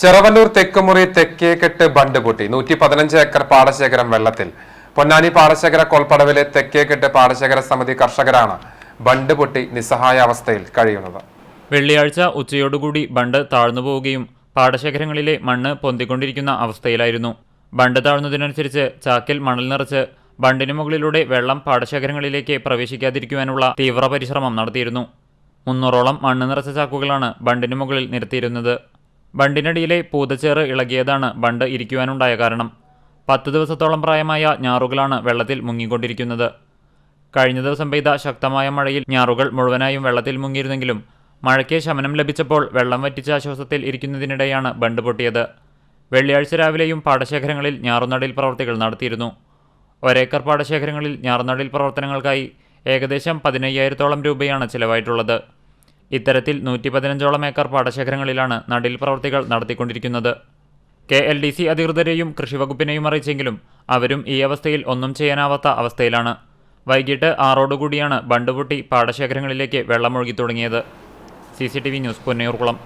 ചെറവല്ലൂർ തെക്കുമുറി തെക്കേക്കെട്ട് ബണ്ട് പൊട്ടി 115 ഏക്കർ പാടശേഖരം വെള്ളത്തിൽ. പൊന്നാനി പാടശേഖര കൊൾപ്പടവിലെ തെക്കേക്കെട്ട് പാടശേഖര സമിതി കർഷകരാണ് ബണ്ട് പൊട്ടി നിസ്സഹായ അവസ്ഥയിൽ കഴിയുന്നത്. വെള്ളിയാഴ്ച ഉച്ചയോടുകൂടി ബണ്ട് താഴ്ന്നുപോവുകയും പാടശേഖരങ്ങളിലെ മണ്ണ് പൊന്തിക്കൊണ്ടിരിക്കുന്ന അവസ്ഥയിലായിരുന്നു. ബണ്ട് താഴ്ന്നതിനനുസരിച്ച് ചാക്കിൽ മണൽ നിറച്ച് ബണ്ടിന് മുകളിലൂടെ വെള്ളം പാടശേഖരങ്ങളിലേക്ക് പ്രവേശിക്കാതിരിക്കുവാനുള്ള തീവ്ര പരിശ്രമം നടത്തിയിരുന്നു. 300ഓളം മണ്ണ് നിറച്ച ചാക്കുകളാണ് ബണ്ടിന് മുകളിൽ നിരത്തിയിരുന്നത്. ബണ്ടിനടിയിലെ പൂതച്ചേറ് ഇളകിയതാണ് ബണ്ട് ഇരിക്കുവാനുണ്ടായ കാരണം. 10 ദിവസത്തോളം പ്രായമായ ഞാറുകളാണ് വെള്ളത്തിൽ മുങ്ങിക്കൊണ്ടിരിക്കുന്നത്. കഴിഞ്ഞ ദിവസം പെയ്ത ശക്തമായ മഴയിൽ ഞാറുകൾ മുഴുവനായും വെള്ളത്തിൽ മുങ്ങിയിരുന്നെങ്കിലും മഴയ്ക്ക് ശമനം ലഭിച്ചപ്പോൾ വെള്ളം വറ്റിച്ച ആശ്വാസത്തിൽ ഇരിക്കുന്നതിനിടെയാണ് ബണ്ട് പൊട്ടിയത്. വെള്ളിയാഴ്ച രാവിലെയും പാടശേഖരങ്ങളിൽ ഞാറുനടീൽ പ്രവർത്തികൾ നടത്തിയിരുന്നു. ഒരേക്കർ പാടശേഖരങ്ങളിൽ ഞാറുനടീൽ പ്രവർത്തനങ്ങൾക്കായി ഏകദേശം 15,000-ഓളം രൂപയാണ് ചിലവായിട്ടുള്ളത്. ഇത്തരത്തിൽ 115ഓളം ഏക്കർ പാടശേഖരങ്ങളിലാണ് നടീൽ പ്രവർത്തികൾ നടത്തിക്കൊണ്ടിരിക്കുന്നത്. KLDC അധികൃതരെയും കൃഷിവകുപ്പിനെയും അറിയിച്ചെങ്കിലും അവരും ഈ അവസ്ഥയിൽ ഒന്നും ചെയ്യാനാവാത്ത അവസ്ഥയിലാണ്. വൈകിട്ട് 6ഓടുകൂടിയാണ് ബണ്ട് പൊട്ടി പാടശേഖരങ്ങളിലേക്ക് വെള്ളമൊഴുകി തുടങ്ങിയത്. CCTV news, പൊന്നയൂർകുളം.